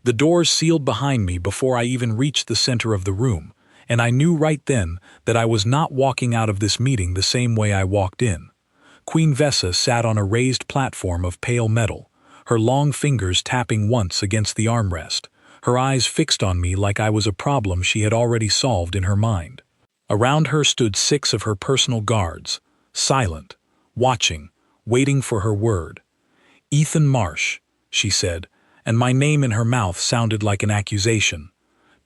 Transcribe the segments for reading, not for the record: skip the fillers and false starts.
The doors sealed behind me before I even reached the center of the room, and I knew right then that I was not walking out of this meeting the same way I walked in. Queen Vessa sat on a raised platform of pale metal, her long fingers tapping once against the armrest, her eyes fixed on me like I was a problem she had already solved in her mind. Around her stood 6 of her personal guards, silent, watching, waiting for her word. "Ethan Marsh," she said, and my name in her mouth sounded like an accusation.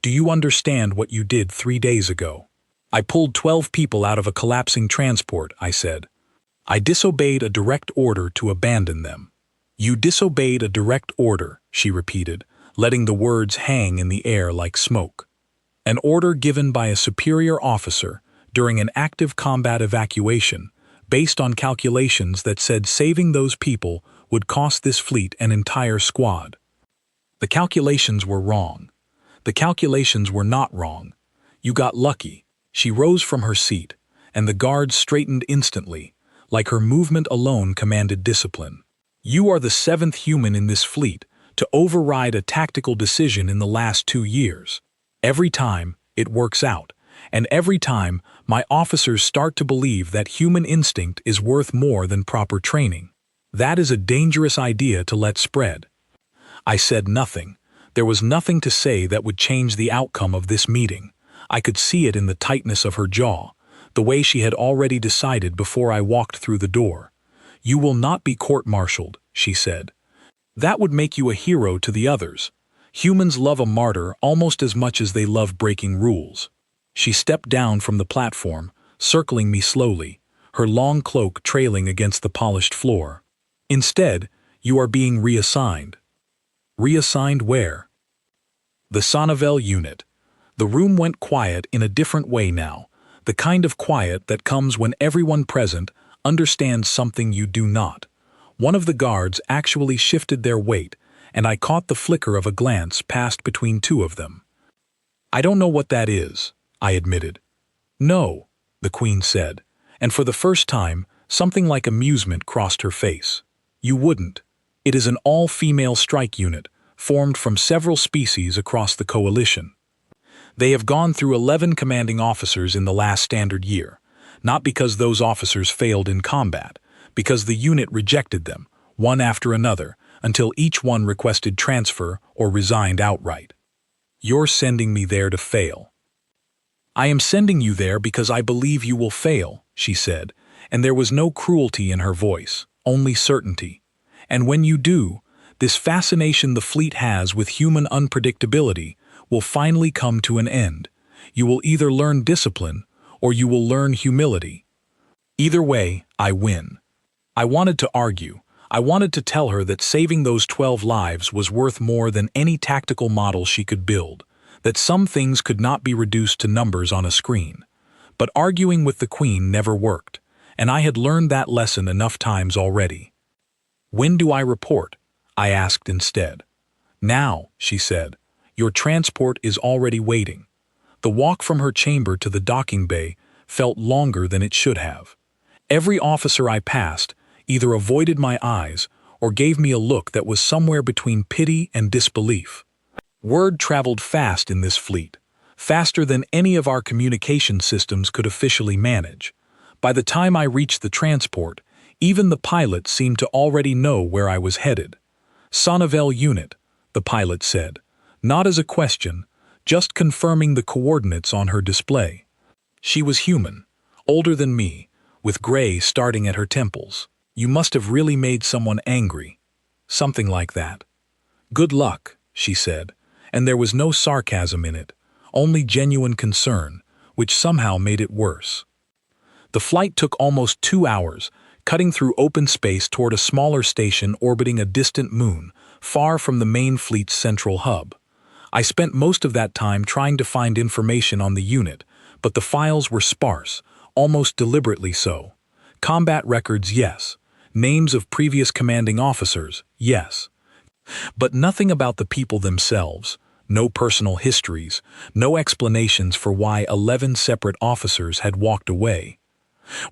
"Do you understand what you did 3 days ago?" "I pulled 12 people out of a collapsing transport," I said. "I disobeyed a direct order to abandon them." "You disobeyed a direct order," she repeated, letting the words hang in the air like smoke. "An order given by a superior officer during an active combat evacuation, based on calculations that said saving those people would cost this fleet an entire squad. The calculations were wrong. The calculations were not wrong. You got lucky." She rose from her seat, and the guards straightened instantly, like her movement alone commanded discipline. "You are the 7th human in this fleet to override a tactical decision in the last 2 years. Every time, it works out, and every time, my officers start to believe that human instinct is worth more than proper training. That is a dangerous idea to let spread." I said nothing. There was nothing to say that would change the outcome of this meeting. I could see it in the tightness of her jaw, the way she had already decided before I walked through the door. "You will not be court-martialed," she said. "That would make you a hero to the others. Humans love a martyr almost as much as they love breaking rules." She stepped down from the platform, circling me slowly, her long cloak trailing against the polished floor. "Instead, you are being reassigned." "Reassigned where?" "The Sonnevel unit." The room went quiet in a different way now, the kind of quiet that comes when everyone present understands something you do not. One of the guards actually shifted their weight, and I caught the flicker of a glance passed between 2 of them. "I don't know what that is," I admitted. "No," the Queen said, and for the first time, something like amusement crossed her face. "You wouldn't. It is an all-female strike unit, formed from several species across the coalition. They have gone through 11 commanding officers in the last standard year, not because those officers failed in combat, because the unit rejected them, one after another, until each one requested transfer or resigned outright. You're sending me there to fail." "I am sending you there because I believe you will fail," she said, and there was no cruelty in her voice, only certainty. "And when you do, this fascination the fleet has with human unpredictability will finally come to an end. You will either learn discipline or you will learn humility. Either way, I win." I wanted to argue. I wanted to tell her that saving those 12 lives was worth more than any tactical model she could build, that some things could not be reduced to numbers on a screen. But arguing with the Queen never worked, and I had learned that lesson enough times already. "When do I report?" I asked instead. "Now," she said. "Your transport is already waiting." The walk from her chamber to the docking bay felt longer than it should have. Every officer I passed either avoided my eyes or gave me a look that was somewhere between pity and disbelief. Word traveled fast in this fleet, faster than any of our communication systems could officially manage. By the time I reached the transport, even the pilot seemed to already know where I was headed. "Sonnevel unit," the pilot said, not as a question, just confirming the coordinates on her display. She was human, older than me, with gray starting at her temples. "You must have really made someone angry." Something like that. "Good luck," she said, and there was no sarcasm in it, only genuine concern, which somehow made it worse. The flight took almost 2 hours, cutting through open space toward a smaller station orbiting a distant moon, far from the main fleet's central hub. I spent most of that time trying to find information on the unit, but the files were sparse, almost deliberately so. Combat records, yes. Names of previous commanding officers, yes. But nothing about the people themselves, no personal histories, no explanations for why 11 separate officers had walked away.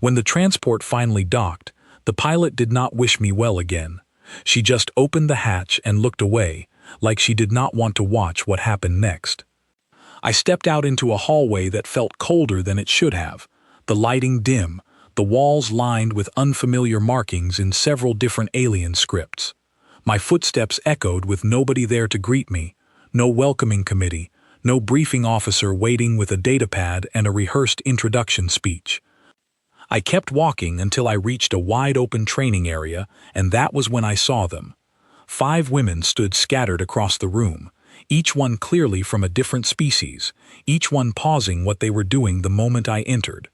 When the transport finally docked, the pilot did not wish me well again. She just opened the hatch and looked away, like she did not want to watch what happened next. I stepped out into a hallway that felt colder than it should have, the lighting dim, the walls lined with unfamiliar markings in several different alien scripts. My footsteps echoed with nobody there to greet me, no welcoming committee, no briefing officer waiting with a datapad and a rehearsed introduction speech. I kept walking until I reached a wide-open training area, and that was when I saw them. 5 women stood scattered across the room, each one clearly from a different species, each one pausing what they were doing the moment I entered.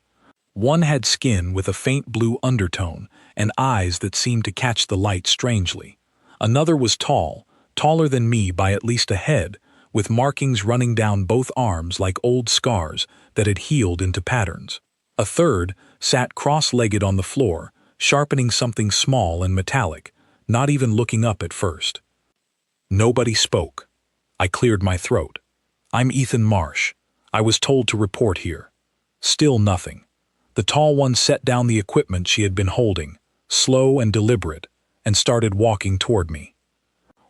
One had skin with a faint blue undertone and eyes that seemed to catch the light strangely. Another was tall, taller than me by at least a head, with markings running down both arms like old scars that had healed into patterns. A third sat cross-legged on the floor, sharpening something small and metallic, not even looking up at first. Nobody spoke. I cleared my throat. "I'm Ethan Marsh. I was told to report here." Still nothing. The tall one set down the equipment she had been holding, slow and deliberate, and started walking toward me.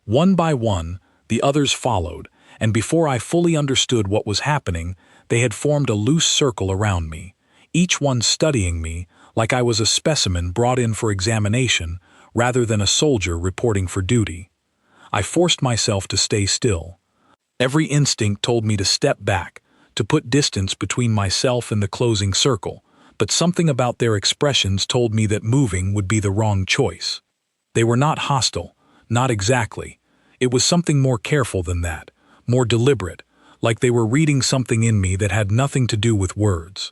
One by one, the others followed, and before I fully understood what was happening, they had formed a loose circle around me, each one studying me like I was a specimen brought in for examination rather than a soldier reporting for duty. I forced myself to stay still. Every instinct told me to step back, to put distance between myself and the closing circle, but something about their expressions told me that moving would be the wrong choice. They were not hostile, not exactly. It was something more careful than that, more deliberate, like they were reading something in me that had nothing to do with words.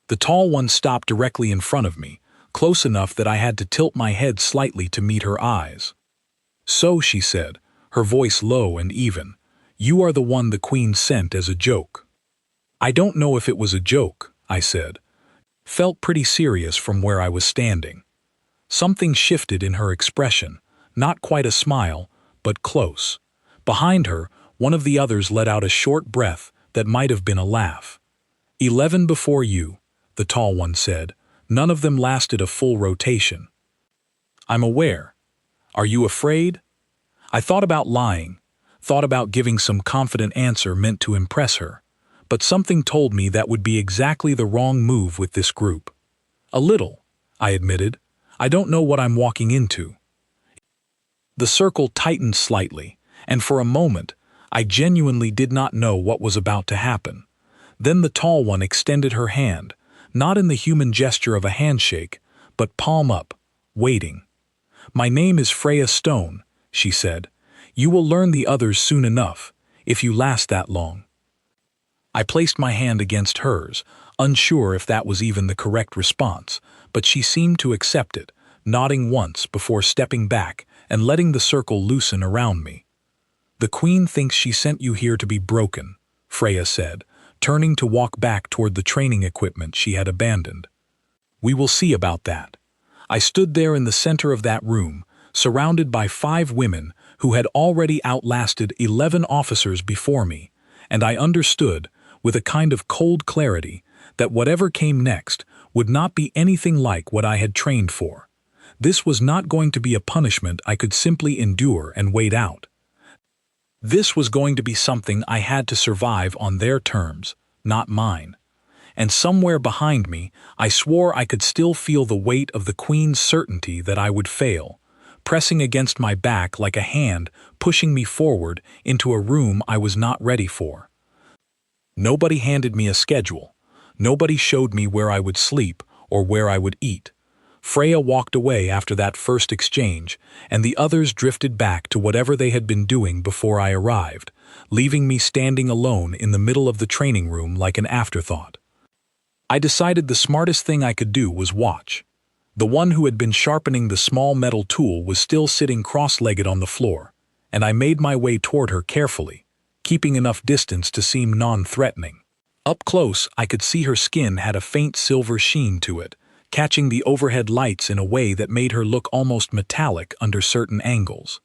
The tall one stopped directly in front of me, close enough that I had to tilt my head slightly to meet her eyes. "So," she said, her voice low and even, "you are the one the Queen sent as a joke." "I don't know if it was a joke," I said. Felt pretty serious from where I was standing. Something shifted in her expression, not quite a smile, but close. Behind her, one of the others let out a short breath that might have been a laugh. 11 before you," the tall one said. None of them lasted a full rotation. "I'm aware. Are you afraid?" I thought about lying, thought about giving some confident answer meant to impress her, but something told me that would be exactly the wrong move with this group. "A little," I admitted. "I don't know what I'm walking into." The circle tightened slightly, and for a moment, I genuinely did not know what was about to happen. Then the tall one extended her hand, not in the human gesture of a handshake, but palm up, waiting. "My name is Freya Stone," she said. "You will learn the others soon enough, if you last that long." I placed my hand against hers, unsure if that was even the correct response, but she seemed to accept it, nodding once before stepping back and letting the circle loosen around me. "The Queen thinks she sent you here to be broken," Freya said, turning to walk back toward the training equipment she had abandoned. "We will see about that." I stood there in the center of that room, surrounded by 5 women who had already outlasted 11 officers before me, and I understood, with a kind of cold clarity, that whatever came next would not be anything like what I had trained for. This was not going to be a punishment I could simply endure and wait out. This was going to be something I had to survive on their terms, not mine. And somewhere behind me, I swore I could still feel the weight of the Queen's certainty that I would fail, pressing against my back like a hand pushing me forward into a room I was not ready for. Nobody handed me a schedule. Nobody showed me where I would sleep or where I would eat. Freya walked away after that first exchange, and the others drifted back to whatever they had been doing before I arrived, leaving me standing alone in the middle of the training room like an afterthought. I decided the smartest thing I could do was watch. The one who had been sharpening the small metal tool was still sitting cross-legged on the floor, and I made my way toward her carefully, keeping enough distance to seem non-threatening. Up close, I could see her skin had a faint silver sheen to it, catching the overhead lights in a way that made her look almost metallic under certain angles.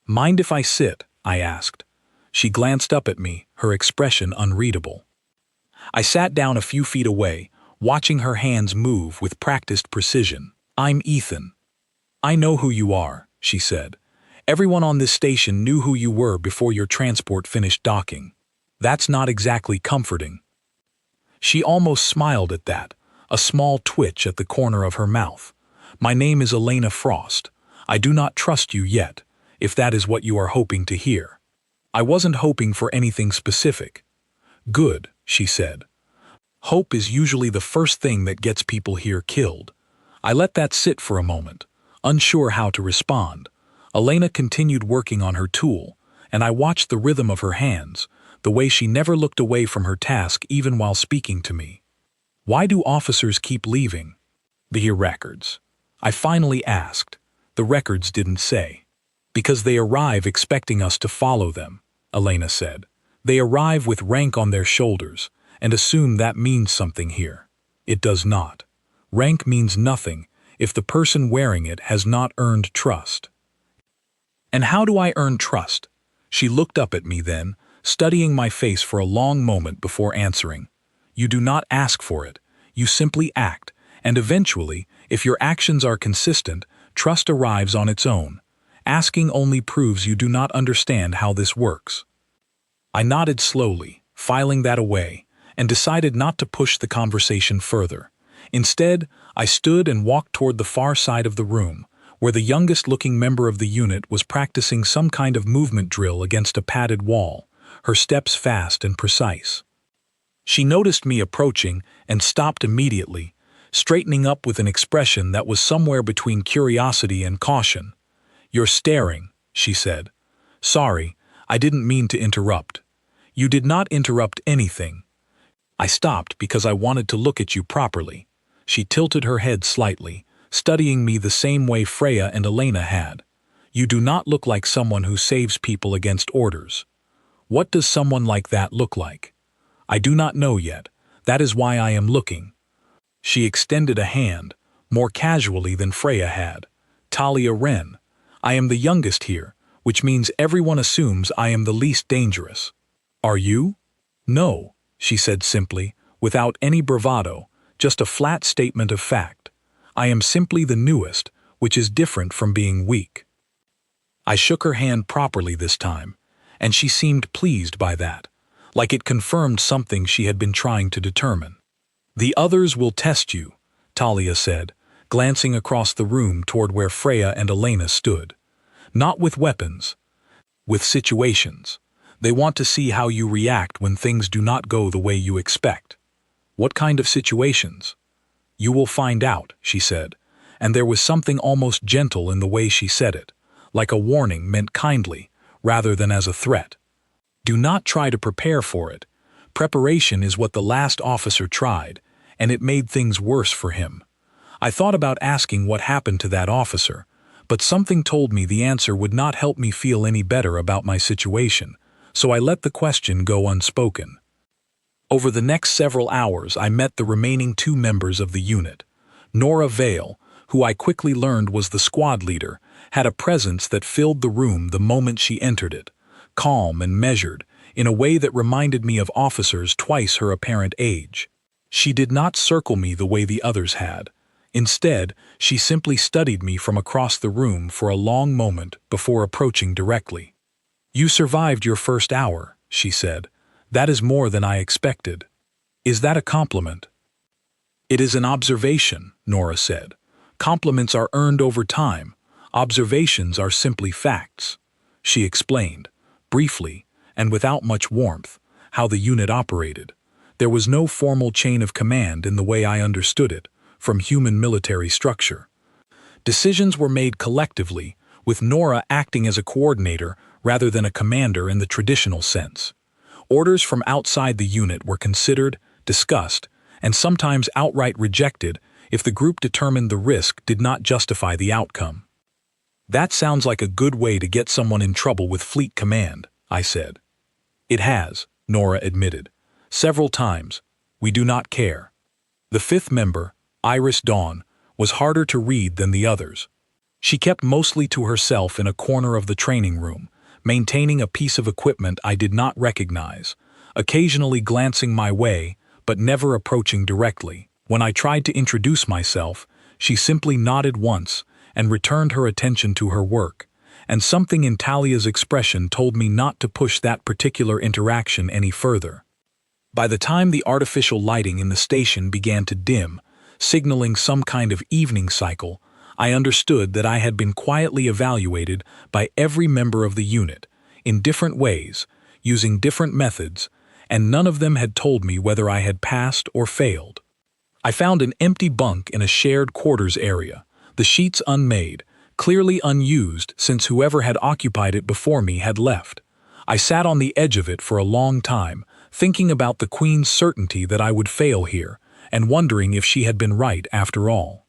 "Mind if I sit?" I asked. She glanced up at me, her expression unreadable. I sat down a few feet away, watching her hands move with practiced precision. "I'm Ethan." "I know who you are," she said. Everyone on this station knew who you were before your transport finished docking. That's not exactly comforting." She almost smiled at that, a small twitch at the corner of her mouth. "My name is Elena Frost. I do not trust you yet, if that is what you are hoping to hear." I wasn't hoping for anything specific. "Good," she said. "Hope is usually the first thing that gets people here killed." I let that sit for a moment, unsure how to respond. Elena continued working on her tool, and I watched the rhythm of her hands, the way she never looked away from her task even while speaking to me. "Why do officers keep leaving?" "The records," I finally asked. The records didn't say. "Because they arrive expecting us to follow them," Elena said. "They arrive with rank on their shoulders and assume that means something here. It does not. Rank means nothing if the person wearing it has not earned trust." "And how do I earn trust?" She looked up at me then, studying my face for a long moment before answering. "You do not ask for it. You simply act, and eventually, if your actions are consistent, trust arrives on its own. Asking only proves you do not understand how this works." I nodded slowly, filing that away, and decided not to push the conversation further. Instead, I stood and walked toward the far side of the room, where the youngest-looking member of the unit was practicing some kind of movement drill against a padded wall, her steps fast and precise. She noticed me approaching and stopped immediately, straightening up with an expression that was somewhere between curiosity and caution. "You're staring," she said. "Sorry, I didn't mean to interrupt." "You did not interrupt anything." I stopped because I wanted to look at you properly. She tilted her head slightly, studying me the same way Freya and Elena had. "You do not look like someone who saves people against orders." "What does someone like that look like?" "I do not know yet. That is why I am looking." She extended a hand, more casually than Freya had. "Talia Wren. I am the youngest here, which means everyone assumes I am the least dangerous." "Are you?" "No," she said simply, without any bravado, just a flat statement of fact. "I am simply the newest, which is different from being weak." I shook her hand properly this time, and she seemed pleased by that, like it confirmed something she had been trying to determine. "The others will test you," Talia said, glancing across the room toward where Freya and Elena stood. "Not with weapons. With situations. They want to see how you react when things do not go the way you expect." "What kind of situations?" "You will find out," she said, and there was something almost gentle in the way she said it, like a warning meant kindly, rather than as a threat. "Do not try to prepare for it. Preparation is what the last officer tried, and it made things worse for him." I thought about asking what happened to that officer, but something told me the answer would not help me feel any better about my situation, so I let the question go unspoken. Over the next several hours I met the remaining 2 members of the unit. Nora Vale, who I quickly learned was the squad leader, had a presence that filled the room the moment she entered it, calm and measured, in a way that reminded me of officers twice her apparent age. She did not circle me the way the others had. Instead, she simply studied me from across the room for a long moment before approaching directly. "You survived your first hour," she said. "That is more than I expected." "Is that a compliment?" "It is an observation," Nora said. "Compliments are earned over time. Observations are simply facts." She explained, briefly, and without much warmth, how the unit operated. There was no formal chain of command in the way I understood it, from human military structure. Decisions were made collectively, with Nora acting as a coordinator rather than a commander in the traditional sense. Orders from outside the unit were considered, discussed, and sometimes outright rejected if the group determined the risk did not justify the outcome. "That sounds like a good way to get someone in trouble with fleet command," I said. "It has," Nora admitted. "Several times. We do not care." The 5th member, Iris Dawn, was harder to read than the others. She kept mostly to herself in a corner of the training room, maintaining a piece of equipment I did not recognize, occasionally glancing my way, but never approaching directly. When I tried to introduce myself, she simply nodded once and returned her attention to her work, and something in Talia's expression told me not to push that particular interaction any further. By the time the artificial lighting in the station began to dim, signaling some kind of evening cycle, I understood that I had been quietly evaluated by every member of the unit, in different ways, using different methods, and none of them had told me whether I had passed or failed. I found an empty bunk in a shared quarters area, the sheets unmade, clearly unused since whoever had occupied it before me had left. I sat on the edge of it for a long time, thinking about the Queen's certainty that I would fail here, and wondering if she had been right after all.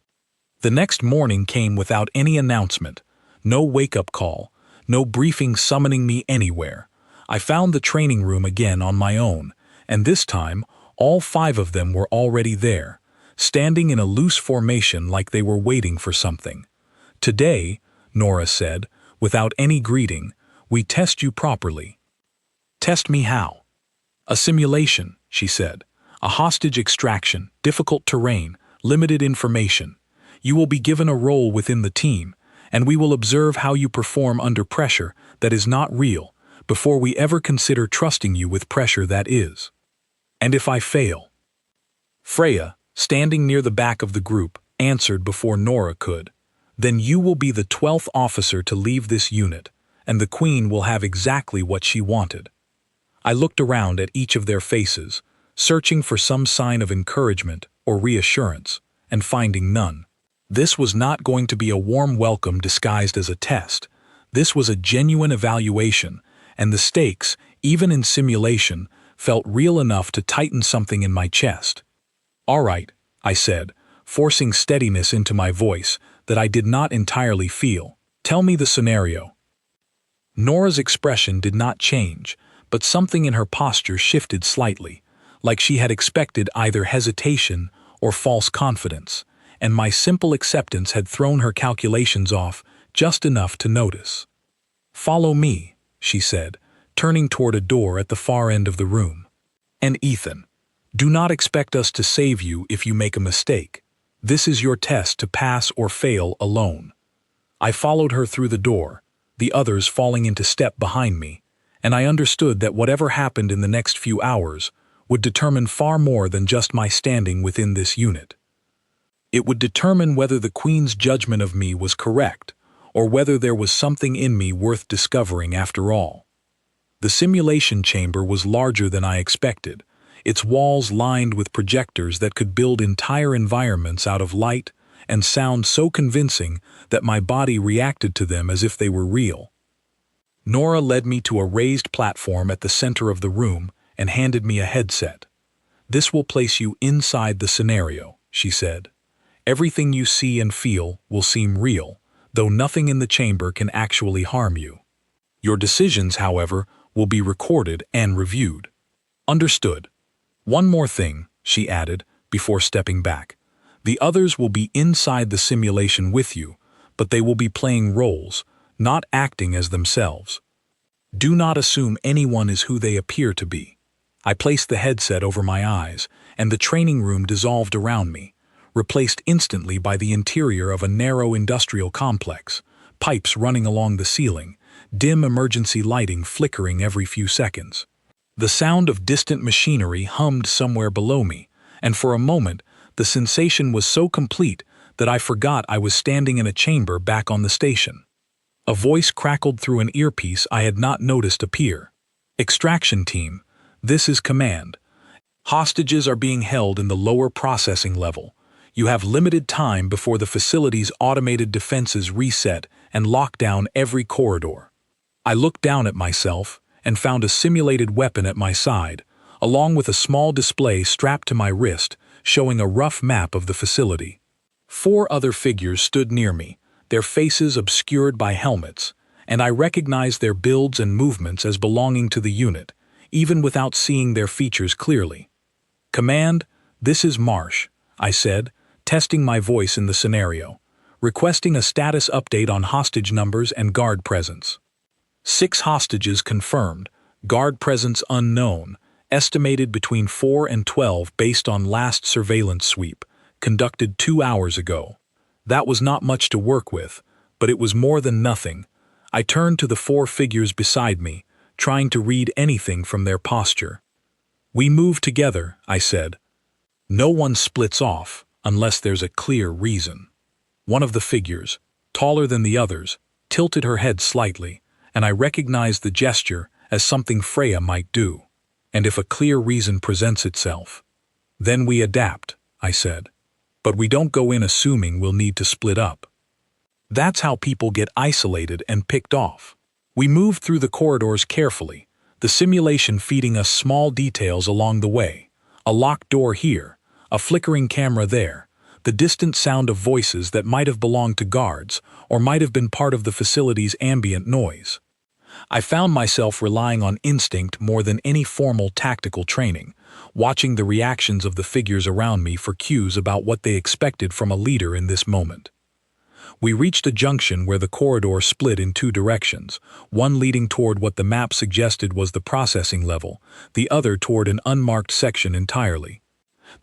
The next morning came without any announcement, no wake-up call, no briefing summoning me anywhere. I found the training room again on my own, and this time, all 5 of them were already there, standing in a loose formation like they were waiting for something. "Today," Nora said, without any greeting, "we test you properly." "Test me how?" "A simulation," she said. "A hostage extraction, difficult terrain, limited information. You will be given a role within the team, and we will observe how you perform under pressure that is not real, before we ever consider trusting you with pressure that is." "And if I fail?" Freya, standing near the back of the group, answered before Nora could. "Then you will be the 12th officer to leave this unit, and the Queen will have exactly what she wanted." I looked around at each of their faces, searching for some sign of encouragement or reassurance, and finding none. This was not going to be a warm welcome disguised as a test. This was a genuine evaluation, and the stakes, even in simulation, felt real enough to tighten something in my chest. "All right," I said, forcing steadiness into my voice that I did not entirely feel. "Tell me the scenario." Nora's expression did not change, but something in her posture shifted slightly, like she had expected either hesitation or false confidence, and my simple acceptance had thrown her calculations off just enough to notice. "Follow me," she said, turning toward a door at the far end of the room. "And Ethan, do not expect us to save you if you make a mistake. This is your test to pass or fail alone." I followed her through the door, the others falling into step behind me, and I understood that whatever happened in the next few hours would determine far more than just my standing within this unit. It would determine whether the Queen's judgment of me was correct, or whether there was something in me worth discovering after all. The simulation chamber was larger than I expected, its walls lined with projectors that could build entire environments out of light and sound so convincing that my body reacted to them as if they were real. Nora led me to a raised platform at the center of the room and handed me a headset. "This will place you inside the scenario," she said. "Everything you see and feel will seem real, though nothing in the chamber can actually harm you. Your decisions, however, will be recorded and reviewed." "Understood. One more thing," she added, before stepping back. "The others will be inside the simulation with you, but they will be playing roles, not acting as themselves. Do not assume anyone is who they appear to be." I placed the headset over my eyes, and the training room dissolved around me, replaced instantly by the interior of a narrow industrial complex, pipes running along the ceiling, dim emergency lighting flickering every few seconds. The sound of distant machinery hummed somewhere below me, and for a moment the sensation was so complete that I forgot I was standing in a chamber back on the station. A voice crackled through an earpiece I had not noticed appear. "Extraction team, this is command. Hostages are being held in the lower processing level. You have limited time before the facility's automated defenses reset and lock down every corridor." I looked down at myself and found a simulated weapon at my side, along with a small display strapped to my wrist showing a rough map of the facility. 4 other figures stood near me, their faces obscured by helmets, and I recognized their builds and movements as belonging to the unit, even without seeing their features clearly. "Command, this is Marsh," I said, testing my voice in the scenario, requesting a status update on hostage numbers and guard presence. 6 hostages confirmed, guard presence unknown, estimated between 4 and 12 based on last surveillance sweep, conducted 2 hours ago. That was not much to work with, but it was more than nothing. I turned to the four figures beside me, trying to read anything from their posture. "We move together," I said. "No one splits off unless there's a clear reason." One of the figures, taller than the others, tilted her head slightly, and I recognized the gesture as something Freya might do. "And if a clear reason presents itself, then we adapt," I said. "But we don't go in assuming we'll need to split up. That's how people get isolated and picked off." We moved through the corridors carefully, the simulation feeding us small details along the way. A locked door here, a flickering camera there, the distant sound of voices that might have belonged to guards or might have been part of the facility's ambient noise. I found myself relying on instinct more than any formal tactical training, watching the reactions of the figures around me for cues about what they expected from a leader in this moment. We reached a junction where the corridor split in two directions, one leading toward what the map suggested was the processing level, the other toward an unmarked section entirely.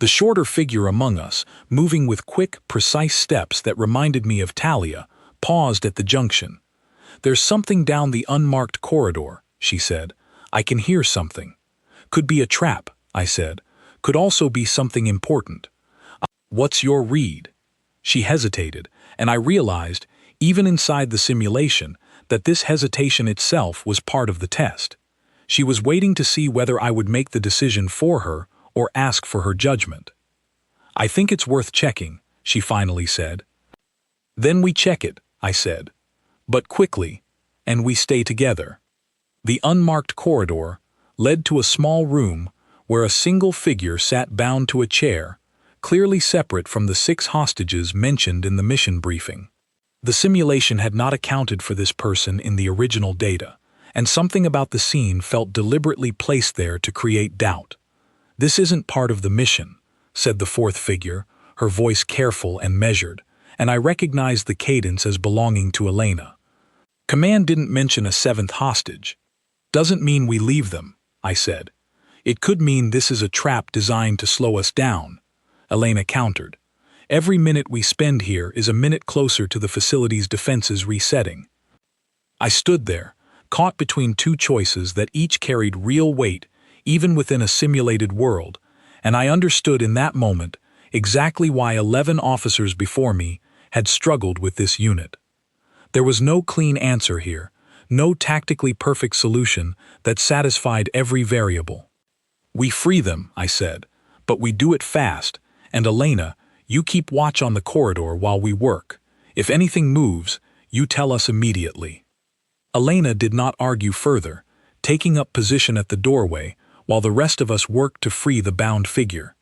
The shorter figure among us, moving with quick, precise steps that reminded me of Talia, paused at the junction. "There's something down the unmarked corridor," she said. "I can hear something." "Could be a trap," I said. "Could also be something important." "What's your read?" She hesitated, and I realized, even inside the simulation, that this hesitation itself was part of the test. She was waiting to see whether I would make the decision for her or ask for her judgment. "I think it's worth checking," she finally said. "Then we check it," I said. "But quickly, and we stay together." The unmarked corridor led to a small room where a single figure sat bound to a chair, clearly separate from the 6 hostages mentioned in the mission briefing. The simulation had not accounted for this person in the original data, and something about the scene felt deliberately placed there to create doubt. "This isn't part of the mission," said the 4th figure, her voice careful and measured, and I recognized the cadence as belonging to Elena. "Command didn't mention a 7th hostage." "Doesn't mean we leave them," I said. "It could mean this is a trap designed to slow us down," Elena countered. "Every minute we spend here is a minute closer to the facility's defenses resetting." I stood there, caught between two choices that each carried real weight, even within a simulated world, and I understood in that moment exactly why 11 officers before me had struggled with this unit. There was no clean answer here, no tactically perfect solution that satisfied every variable. "We free them," I said, "but we do it fast, and Elena, you keep watch on the corridor while we work. If anything moves, you tell us immediately." Elena did not argue further, taking up position at the doorway while the rest of us worked to free the bound figure.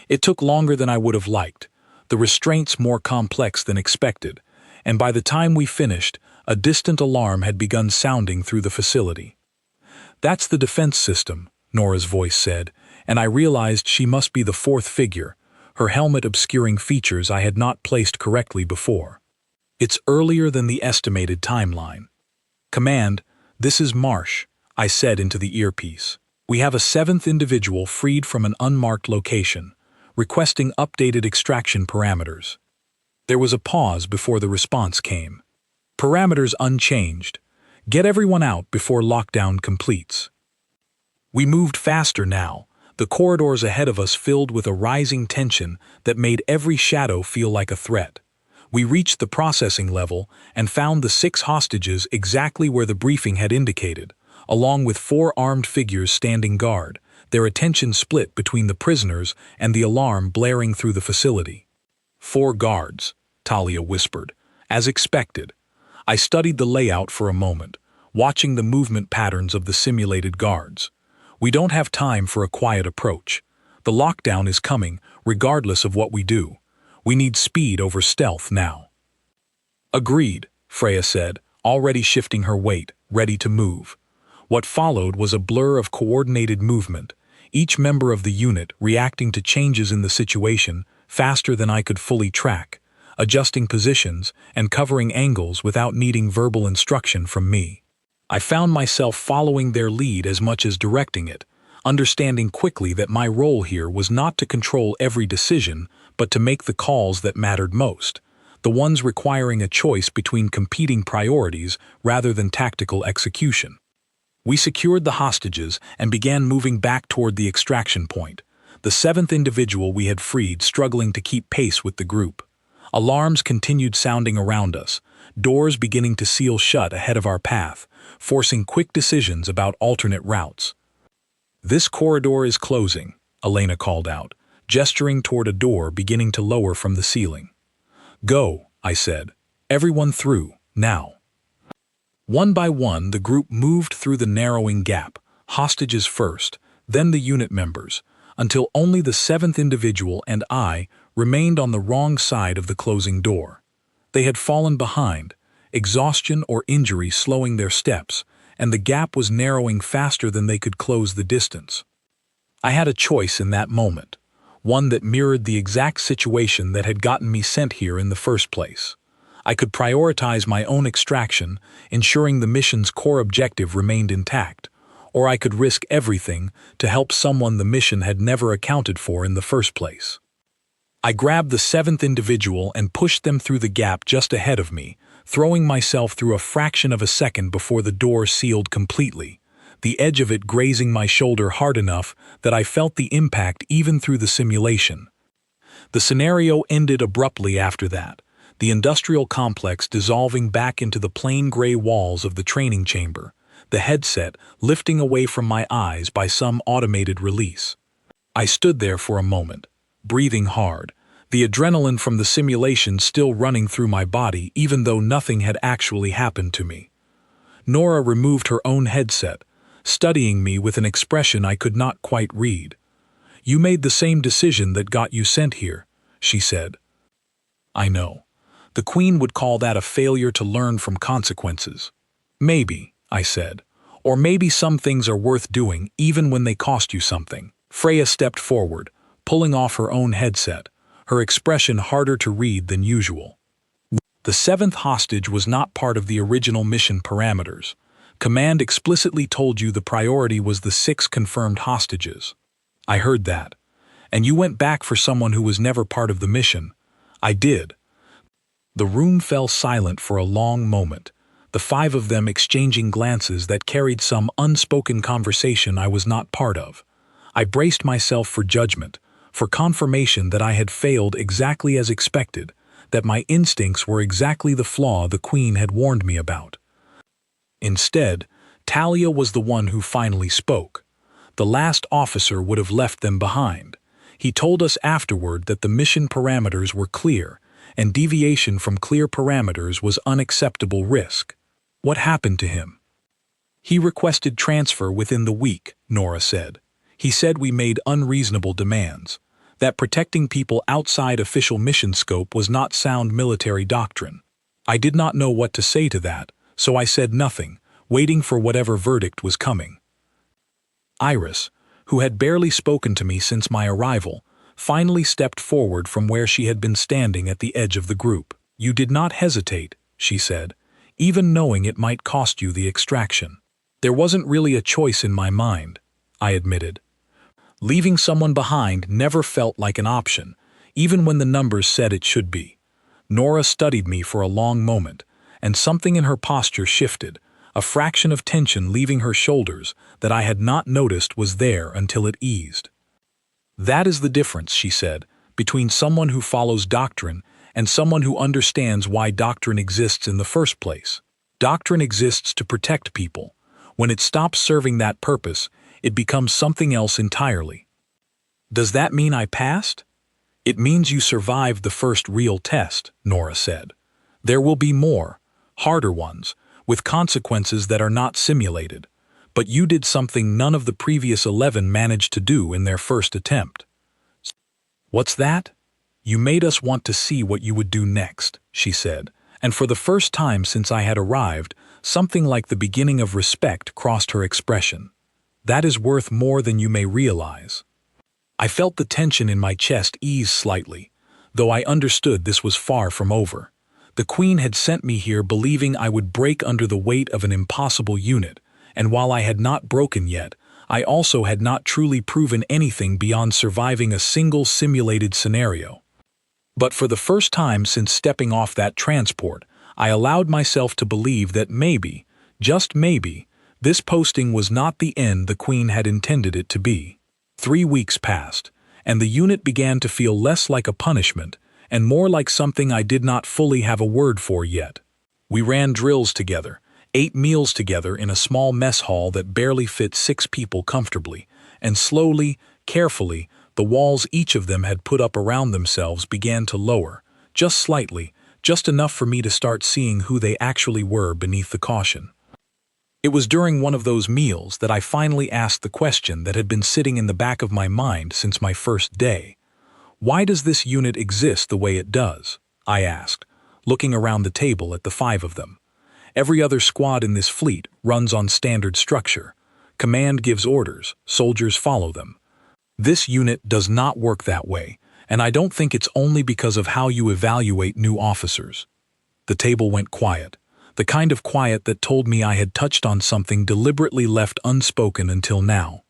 It took longer than I would have liked, the restraints more complex than expected, and by the time we finished, a distant alarm had begun sounding through the facility. "That's the defense system," Nora's voice said, and I realized she must be the 4th figure, her helmet obscuring features I had not placed correctly before. "It's earlier than the estimated timeline." "Command, this is Marsh," I said into the earpiece. "We have a 7th individual freed from an unmarked location, requesting updated extraction parameters." There was a pause before the response came. "Parameters unchanged. Get everyone out before lockdown completes." We moved faster now, the corridors ahead of us filled with a rising tension that made every shadow feel like a threat. We reached the processing level and found the 6 hostages exactly where the briefing had indicated, along with 4 armed figures standing guard, their attention split between the prisoners and the alarm blaring through the facility. "4 guards," Talia whispered, as expected. I studied the layout for a moment, watching the movement patterns of the simulated guards. We don't have time for a quiet approach. The lockdown is coming, regardless of what we do. We need speed over stealth now. "Agreed," Freya said, already shifting her weight, ready to move. What followed was a blur of coordinated movement, each member of the unit reacting to changes in the situation faster than I could fully track, adjusting positions and covering angles without needing verbal instruction from me. I found myself following their lead as much as directing it, understanding quickly that my role here was not to control every decision, but to make the calls that mattered most. the ones requiring a choice between competing priorities rather than tactical execution. We secured the hostages and began moving back toward the extraction point, the seventh individual we had freed struggling to keep pace with the group. Alarms continued sounding around us, doors beginning to seal shut ahead of our path, forcing quick decisions about alternate routes. "This corridor is closing," Elena called out, gesturing toward a door beginning to lower from the ceiling. "Go," I said. "Everyone through, now." One by one, the group moved through the narrowing gap, hostages first, then the unit members, until only the seventh individual and I remained on the wrong side of the closing door. They had fallen behind, exhaustion or injury slowing their steps, and the gap was narrowing faster than they could close the distance. I had a choice in that moment, one that mirrored the exact situation that had gotten me sent here in the first place. I could prioritize my own extraction, ensuring the mission's core objective remained intact, or I could risk everything to help someone the mission had never accounted for in the first place. I grabbed the seventh individual and pushed them through the gap just ahead of me, throwing myself through a fraction of a second before the door sealed completely, the edge of it grazing my shoulder hard enough that I felt the impact even through the simulation. The scenario ended abruptly after that, the industrial complex dissolving back into the plain gray walls of the training chamber, the headset lifting away from my eyes by some automated release. I stood there for a moment, breathing hard, the adrenaline from the simulation still running through my body even though nothing had actually happened to me. Nora removed her own headset, studying me with an expression I could not quite read. "You made the same decision that got you sent here," she said. "I know. The Queen would call that a failure to learn from consequences." "Maybe," I said. "Or maybe some things are worth doing even when they cost you something." Freya stepped forward, pulling off her own headset, her expression harder to read than usual. "The seventh hostage was not part of the original mission parameters. Command explicitly told you the priority was the 6 confirmed hostages." "I heard that. And you went back for someone who was never part of the mission." "I did." The room fell silent for a long moment, the 5 of them exchanging glances that carried some unspoken conversation I was not part of. I braced myself for judgment, for confirmation that I had failed exactly as expected, that my instincts were exactly the flaw the Queen had warned me about. Instead, Talia was the one who finally spoke. The last officer would have left them behind. He told us afterward that the mission parameters were clear, and deviation from clear parameters was unacceptable risk. What happened to him? "He requested transfer within the week," Nora said. "He said we made unreasonable demands, that protecting people outside official mission scope was not sound military doctrine. I did not know what to say to that, so I said nothing, waiting for whatever verdict was coming." Iris, who had barely spoken to me since my arrival, finally stepped forward from where she had been standing at the edge of the group. "You did not hesitate," she said, "even knowing it might cost you the extraction." "There wasn't really a choice in my mind," I admitted. Leaving someone behind never felt like an option, even when the numbers said it should be. Nora studied me for a long moment, and something in her posture shifted, a fraction of tension leaving her shoulders that I had not noticed was there until it eased. "That is the difference," she said, "between someone who follows doctrine and someone who understands why doctrine exists in the first place. Doctrine exists to protect people. When it stops serving that purpose, it becomes something else entirely." "Does that mean I passed?" "It means you survived the first real test," Nora said. "There will be more, harder ones, with consequences that are not simulated. But you did something none of the previous 11 managed to do in their first attempt." "What's that?" "You made us want to see what you would do next," she said, and for the first time since I had arrived, something like the beginning of respect crossed her expression. "That is worth more than you may realize." I felt the tension in my chest ease slightly, though I understood this was far from over. The Queen had sent me here believing I would break under the weight of an impossible unit, and while I had not broken yet, I also had not truly proven anything beyond surviving a single simulated scenario. But for the first time since stepping off that transport, I allowed myself to believe that maybe, just maybe, this posting was not the end the Queen had intended it to be. 3 weeks passed, and the unit began to feel less like a punishment and more like something I did not fully have a word for yet. We ran drills together, ate meals together in a small mess hall that barely fit 6 people comfortably, and slowly, carefully, the walls each of them had put up around themselves began to lower, just slightly, just enough for me to start seeing who they actually were beneath the caution. It was during one of those meals that I finally asked the question that had been sitting in the back of my mind since my first day. Why does this unit exist the way it does? I asked, looking around the table at the 5 of them. Every other squad in this fleet runs on standard structure. Command gives orders, soldiers follow them. This unit does not work that way, and I don't think it's only because of how you evaluate new officers. The table went quiet, the kind of quiet that told me I had touched on something deliberately left unspoken until now.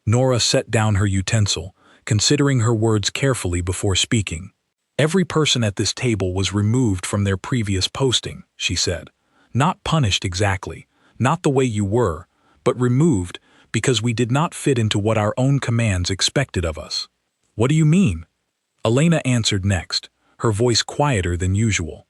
Nora set down her utensil, considering her words carefully before speaking. Every person at this table was removed from their previous posting, she said. Not punished exactly, not the way you were, but removed because we did not fit into what our own commands expected of us. What do you mean? Elena answered next, her voice quieter than usual.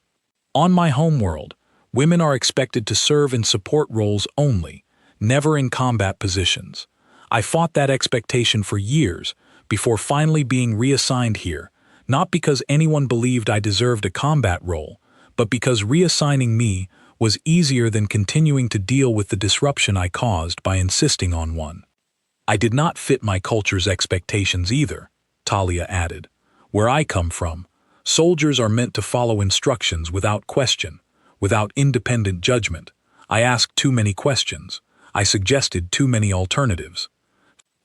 On my homeworld, women are expected to serve in support roles only, never in combat positions. I fought that expectation for years, before finally being reassigned here, not because anyone believed I deserved a combat role, but because reassigning me was easier than continuing to deal with the disruption I caused by insisting on one. I did not fit my culture's expectations either, Talia added. Where I come from, soldiers are meant to follow instructions without question, without independent judgment. I asked too many questions. I suggested too many alternatives.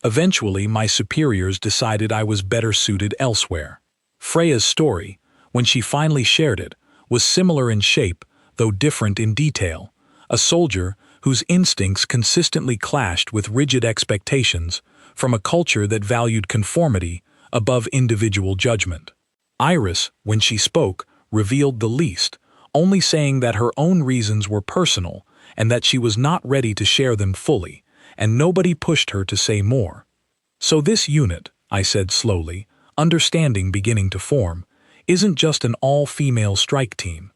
Eventually, my superiors decided I was better suited elsewhere. Freya's story, when she finally shared it, was similar in shape, though different in detail. A soldier whose instincts consistently clashed with rigid expectations from a culture that valued conformity above individual judgment. Iris, when she spoke, revealed the least, only saying that her own reasons were personal and that she was not ready to share them fully, and nobody pushed her to say more. So this unit, I said slowly, understanding beginning to form, isn't just an all-female strike team.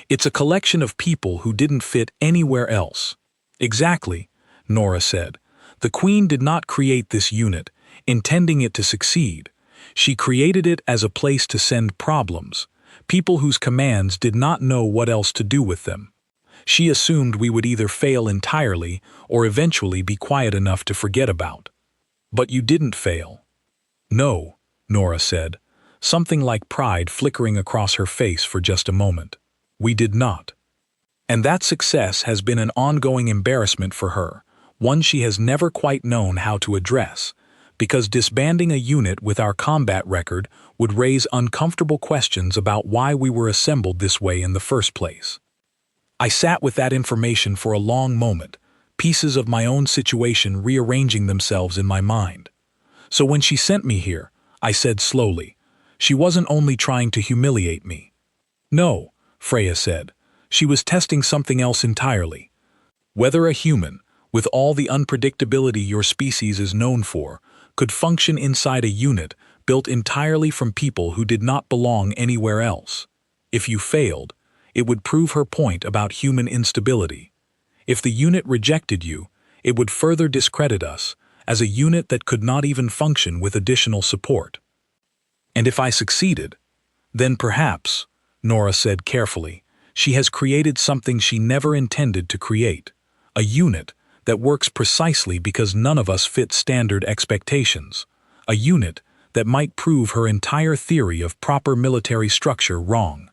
It's a collection of people who didn't fit anywhere else. Exactly, Nora said. The Queen did not create this unit, intending it to succeed. She created it as a place to send problems, people whose commands did not know what else to do with them. She assumed we would either fail entirely or eventually be quiet enough to forget about. But you didn't fail. No, Nora said, something like pride flickering across her face for just a moment. We did not. And that success has been an ongoing embarrassment for her, one she has never quite known how to address, because disbanding a unit with our combat record would raise uncomfortable questions about why we were assembled this way in the first place. I sat with that information for a long moment, pieces of my own situation rearranging themselves in my mind. So when she sent me here, I said slowly, she wasn't only trying to humiliate me. No, Freya said, she was testing something else entirely. Whether a human, with all the unpredictability your species is known for, could function inside a unit built entirely from people who did not belong anywhere else. If you failed, it would prove her point about human instability. If the unit rejected you, it would further discredit us as a unit that could not even function with additional support. And if I succeeded, then perhaps, Nora said carefully, she has created something she never intended to create, a unit that works precisely because none of us fit standard expectations, a unit that might prove her entire theory of proper military structure wrong.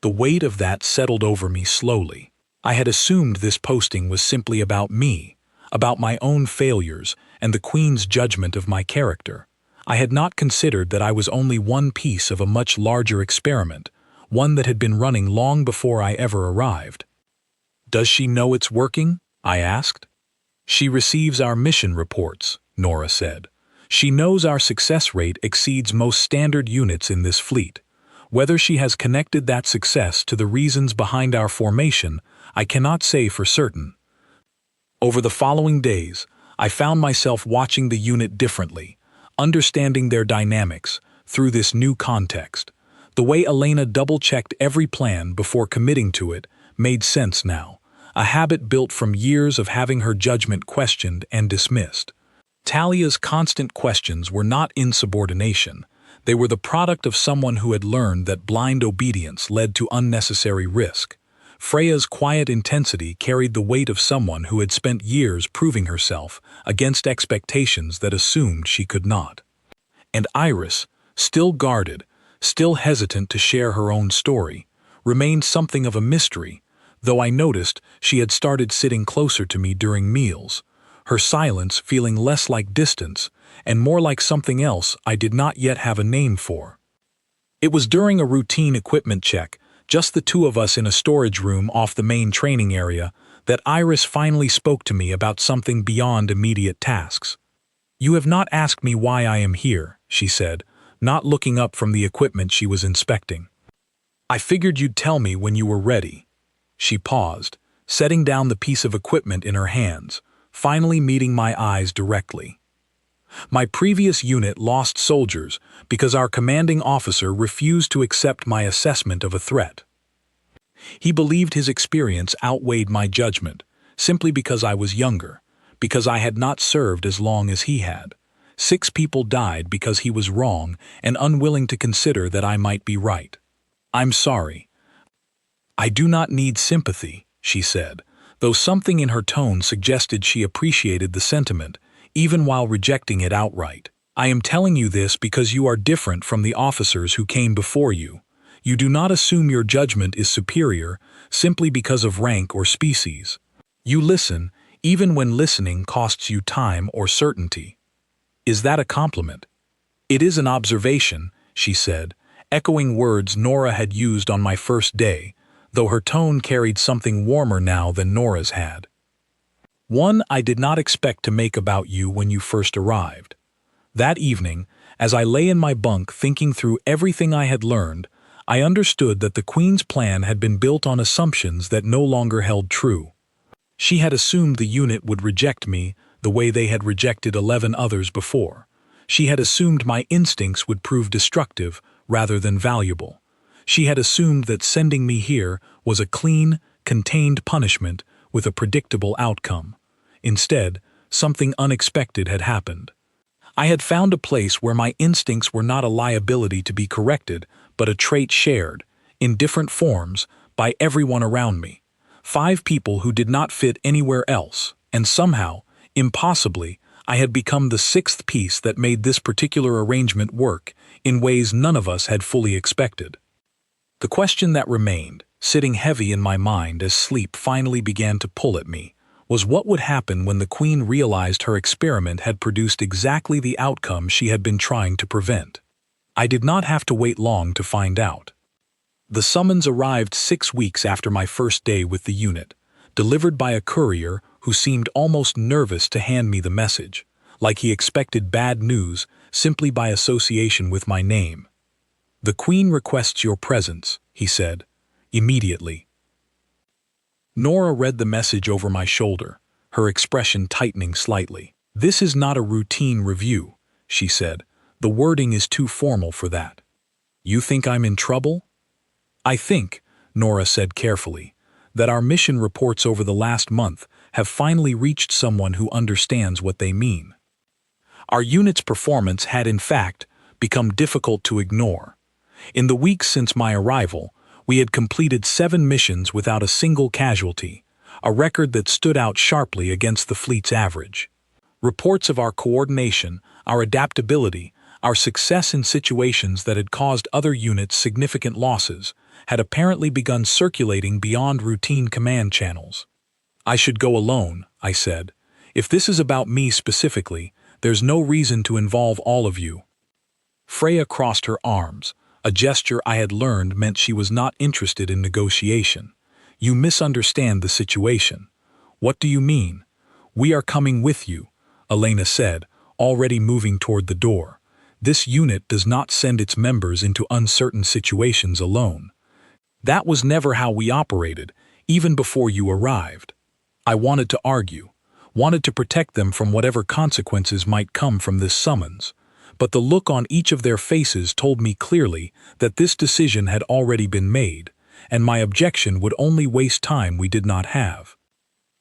The weight of that settled over me slowly. I had assumed this posting was simply about me, about my own failures and the Queen's judgment of my character. I had not considered that I was only one piece of a much larger experiment, one that had been running long before I ever arrived. Does she know it's working? I asked. She receives our mission reports, Nora said. She knows our success rate exceeds most standard units in this fleet. Whether she has connected that success to the reasons behind our formation, I cannot say for certain. Over the following days, I found myself watching the unit differently, understanding their dynamics through this new context. The way Elena double-checked every plan before committing to it made sense now, a habit built from years of having her judgment questioned and dismissed. Talia's constant questions were not insubordination. They were the product of someone who had learned that blind obedience led to unnecessary risk. Freya's quiet intensity carried the weight of someone who had spent years proving herself against expectations that assumed she could not. And Iris, still guarded, still hesitant to share her own story, remained something of a mystery, though I noticed she had started sitting closer to me during meals, her silence feeling less like distance and more like something else I did not yet have a name for. It was during a routine equipment check, just the two of us in a storage room off the main training area, that Iris finally spoke to me about something beyond immediate tasks. "You have not asked me why I am here," she said, not looking up from the equipment she was inspecting. "I figured you'd tell me when you were ready." She paused, setting down the piece of equipment in her hands, finally meeting my eyes directly. My previous unit lost soldiers because our commanding officer refused to accept my assessment of a threat. He believed his experience outweighed my judgment, simply because I was younger, because I had not served as long as he had. 6 people died because he was wrong and unwilling to consider that I might be right. "I'm sorry. I do not need sympathy," she said, though something in her tone suggested she appreciated the sentiment, even while rejecting it outright. "I am telling you this because you are different from the officers who came before you. You do not assume your judgment is superior simply because of rank or species. You listen, even when listening costs you time or certainty." "Is that a compliment?" "It is an observation," she said, echoing words Nora had used on my first day, though her tone carried something warmer now than Nora's had. "One I did not expect to make about you when you first arrived." That evening, as I lay in my bunk thinking through everything I had learned, I understood that the Queen's plan had been built on assumptions that no longer held true. She had assumed the unit would reject me the way they had rejected 11 others before. She had assumed my instincts would prove destructive rather than valuable. She had assumed that sending me here was a clean, contained punishment with a predictable outcome. Instead, something unexpected had happened. I had found a place where my instincts were not a liability to be corrected, but a trait shared, in different forms, by everyone around me. 5 people who did not fit anywhere else, and somehow, impossibly, I had become the 6th piece that made this particular arrangement work in ways none of us had fully expected. The question that remained, sitting heavy in my mind as sleep finally began to pull at me, was what would happen when the Queen realized her experiment had produced exactly the outcome she had been trying to prevent. I did not have to wait long to find out. The summons arrived 6 weeks after my first day with the unit, delivered by a courier who seemed almost nervous to hand me the message, like he expected bad news simply by association with my name. "The Queen requests your presence," he said, immediately. Nora read the message over my shoulder, her expression tightening slightly. "This is not a routine review," she said. "The wording is too formal for that." "You think I'm in trouble?" "I think," Nora said carefully, "that our mission reports over the last month have finally reached someone who understands what they mean. Our unit's performance had, in fact, become difficult to ignore. In the weeks since my arrival, we had completed 7 missions without a single casualty, a record that stood out sharply against the fleet's average. Reports of our coordination, our adaptability, our success in situations that had caused other units significant losses had apparently begun circulating beyond routine command channels. "I should go alone," I said. "If this is about me specifically, there's no reason to involve all of you." Freya crossed her arms, a gesture I had learned meant she was not interested in negotiation. "You misunderstand the situation." "What do you mean?" "We are coming with you," Elena said, already moving toward the door. This unit does not send its members into uncertain situations alone. That was never how we operated, even before you arrived. I wanted to argue, wanted to protect them from whatever consequences might come from this summons, but the look on each of their faces told me clearly that this decision had already been made, and my objection would only waste time we did not have.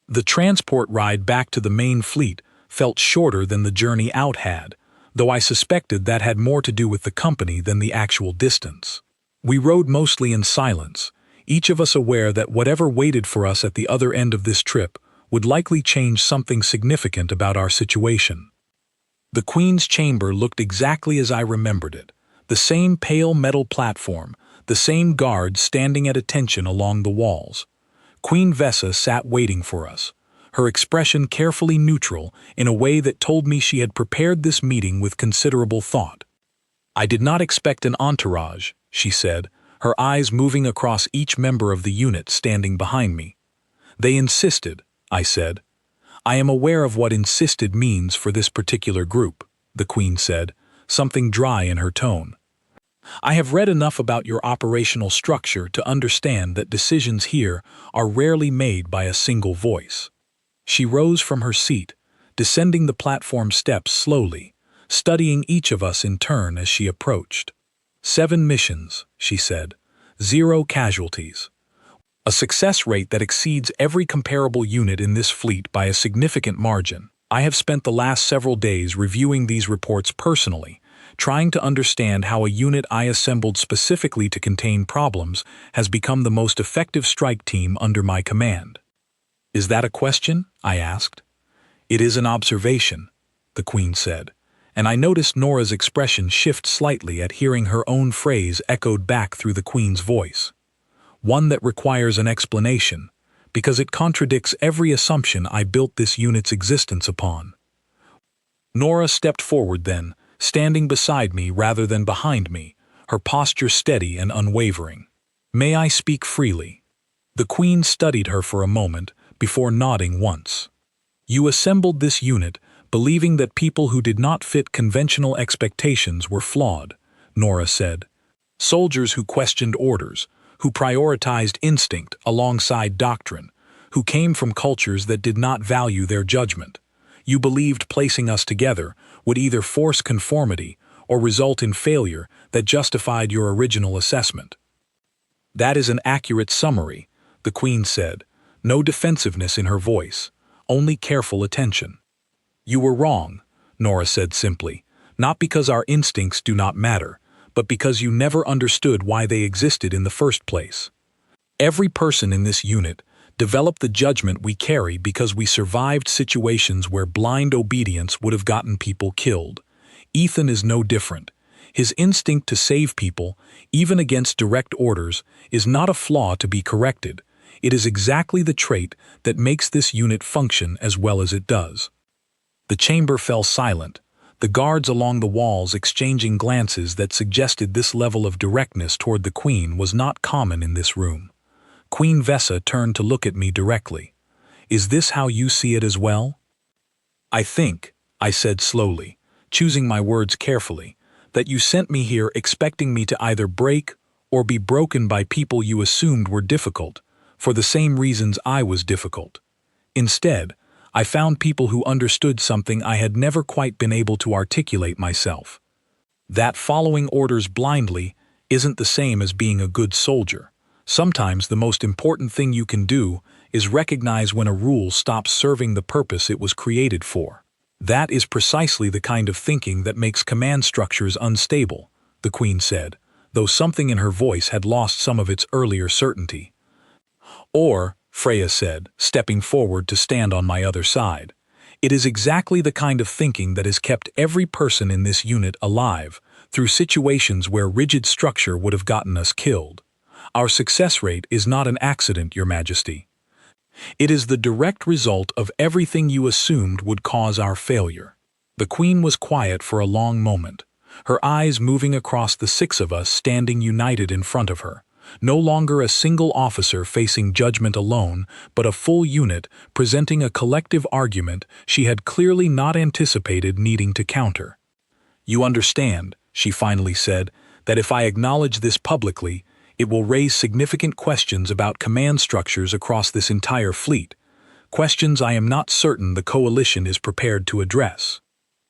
The transport ride back to the main fleet felt shorter than the journey out had, though I suspected that had more to do with the company than the actual distance. We rode mostly in silence, each of us aware that whatever waited for us at the other end of this trip would likely change something significant about our situation. The Queen's chamber looked exactly as I remembered it, the same pale metal platform, the same guards standing at attention along the walls. Queen Vessa sat waiting for us, her expression carefully neutral in a way that told me she had prepared this meeting with considerable thought. "I did not expect an entourage," she said, her eyes moving across each member of the unit standing behind me. "They insisted," I said. "I am aware of what insisted means for this particular group," the Queen said, something dry in her tone. "I have read enough about your operational structure to understand that decisions here are rarely made by a single voice." She rose from her seat, descending the platform steps slowly, studying each of us in turn as she approached. 7 missions, she said. 0 casualties. A success rate that exceeds every comparable unit in this fleet by a significant margin. I have spent the last several days reviewing these reports personally, trying to understand how a unit I assembled specifically to contain problems has become the most effective strike team under my command. "Is that a question?" I asked. "It is an observation," the Queen said, and I noticed Nora's expression shift slightly at hearing her own phrase echoed back through the Queen's voice. One that requires an explanation, because it contradicts every assumption I built this unit's existence upon. Nora stepped forward then, standing beside me rather than behind me, her posture steady and unwavering. "May I speak freely?" The Queen studied her for a moment, before nodding once. "You assembled this unit, believing that people who did not fit conventional expectations were flawed," Nora said. "Soldiers who questioned orders, who prioritized instinct alongside doctrine, who came from cultures that did not value their judgment. You believed placing us together would either force conformity or result in failure that justified your original assessment." "That is an accurate summary," the Queen said, no defensiveness in her voice, only careful attention. "You were wrong," Nora said simply, "not because our instincts do not matter, but because you never understood why they existed in the first place. Every person in this unit developed the judgment we carry because we survived situations where blind obedience would have gotten people killed. Ethan is no different. His instinct to save people, even against direct orders, is not a flaw to be corrected. It is exactly the trait that makes this unit function as well as it does." The chamber fell silent, the guards along the walls exchanging glances that suggested this level of directness toward the Queen was not common in this room. Queen Vessa turned to look at me directly. "Is this how you see it as well?" "I think," I said slowly, choosing my words carefully, "that you sent me here expecting me to either break or be broken by people you assumed were difficult, for the same reasons I was difficult. Instead, I found people who understood something I had never quite been able to articulate myself. That following orders blindly isn't the same as being a good soldier. Sometimes the most important thing you can do is recognize when a rule stops serving the purpose it was created for. That is precisely the kind of thinking that makes command structures unstable," the Queen said, though something in her voice had lost some of its earlier certainty. "Or," Freya said, stepping forward to stand on my other side, "it is exactly the kind of thinking that has kept every person in this unit alive through situations where rigid structure would have gotten us killed. Our success rate is not an accident, Your Majesty. It is the direct result of everything you assumed would cause our failure." The Queen was quiet for a long moment, her eyes moving across the 6 of us standing united in front of her. No longer a single officer facing judgment alone, but a full unit presenting a collective argument she had clearly not anticipated needing to counter. You understand, she finally said, that if I acknowledge this publicly, it will raise significant questions about command structures across this entire fleet, questions I am not certain the Coalition is prepared to address.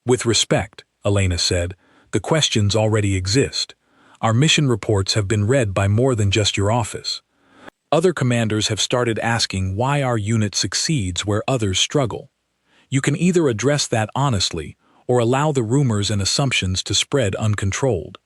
With respect, Elena said, the questions already exist. Our mission reports have been read by more than just your office. Other commanders have started asking why our unit succeeds where others struggle. You can either address that honestly or allow the rumors and assumptions to spread uncontrolled.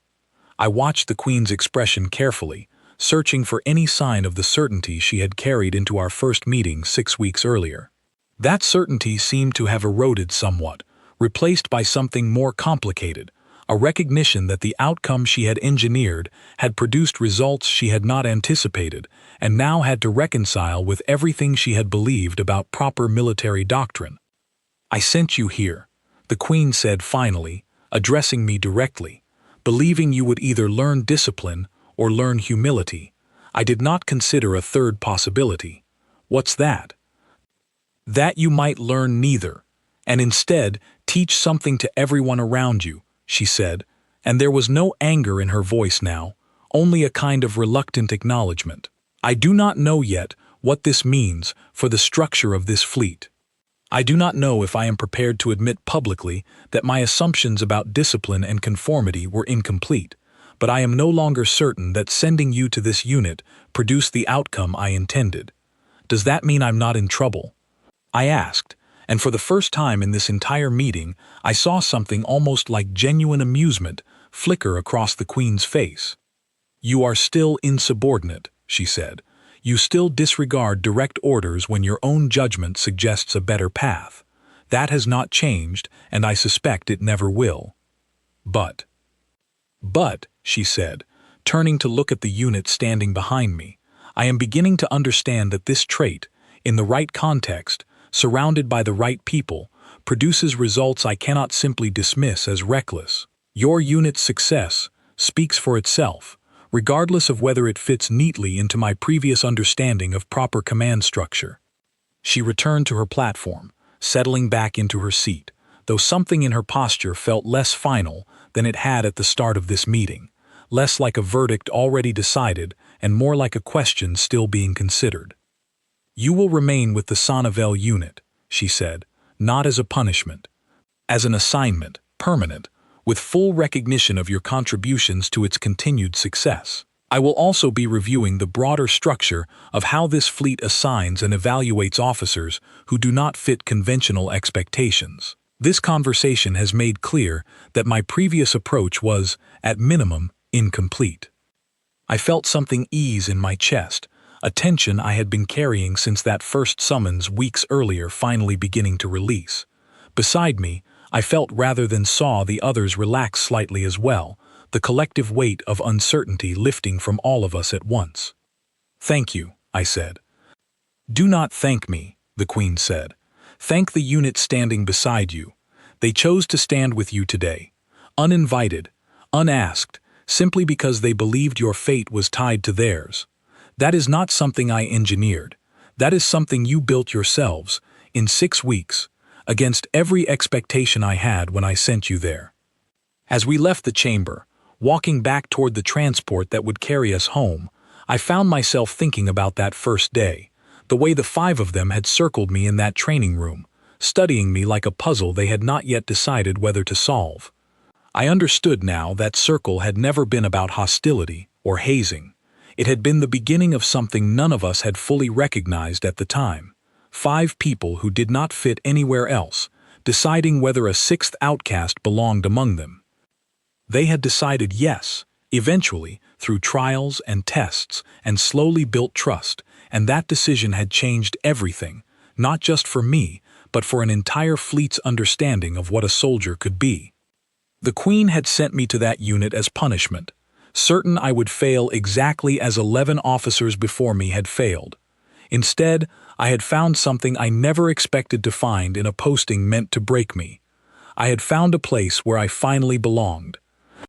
I watched the Queen's expression carefully, searching for any sign of the certainty she had carried into our first meeting 6 weeks earlier. That certainty seemed to have eroded somewhat, replaced by something more complicated, a recognition that the outcome she had engineered had produced results she had not anticipated and now had to reconcile with everything she had believed about proper military doctrine. I sent you here, the Queen said finally, addressing me directly, believing you would either learn discipline or learn humility. I did not consider a third possibility. What's that? That you might learn neither, and instead teach something to everyone around you, she said, and there was no anger in her voice now, only a kind of reluctant acknowledgement. I do not know yet what this means for the structure of this fleet. I do not know if I am prepared to admit publicly that my assumptions about discipline and conformity were incomplete, but I am no longer certain that sending you to this unit produced the outcome I intended. Does that mean I'm not in trouble? I asked, and for the first time in this entire meeting, I saw something almost like genuine amusement flicker across the Queen's face. You are still insubordinate, she said. You still disregard direct orders when your own judgment suggests a better path. That has not changed, and I suspect it never will. But, she said, turning to look at the unit standing behind me, I am beginning to understand that this trait, in the right context, surrounded by the right people, produces results I cannot simply dismiss as reckless. Your unit's success speaks for itself, regardless of whether it fits neatly into my previous understanding of proper command structure. She returned to her platform, settling back into her seat, though something in her posture felt less final than it had at the start of this meeting, less like a verdict already decided and more like a question still being considered. You will remain with the Sonnevel unit, she said, not as a punishment, as an assignment, permanent, with full recognition of your contributions to its continued success. I will also be reviewing the broader structure of how this fleet assigns and evaluates officers who do not fit conventional expectations. This conversation has made clear that my previous approach was, at minimum, incomplete. I felt something ease in my chest, a tension I had been carrying since that first summons weeks earlier finally beginning to release. Beside me, I felt rather than saw the others relax slightly as well, the collective weight of uncertainty lifting from all of us at once. Thank you, I said. Do not thank me, the Queen said. Thank the unit standing beside you. They chose to stand with you today, uninvited, unasked, simply because they believed your fate was tied to theirs. That is not something I engineered. That is something you built yourselves, in 6 weeks, against every expectation I had when I sent you there. As we left the chamber, walking back toward the transport that would carry us home, I found myself thinking about that first day, the way the 5 of them had circled me in that training room, studying me like a puzzle they had not yet decided whether to solve. I understood now that circle had never been about hostility or hazing. It had been the beginning of something none of us had fully recognized at the time. 5 people who did not fit anywhere else, deciding whether a 6th outcast belonged among them. They had decided yes, eventually, through trials and tests, and slowly built trust, and that decision had changed everything, not just for me, but for an entire fleet's understanding of what a soldier could be. The Queen had sent me to that unit as punishment, certain I would fail exactly as 11 officers before me had failed. Instead, I had found something I never expected to find in a posting meant to break me. I had found a place where I finally belonged,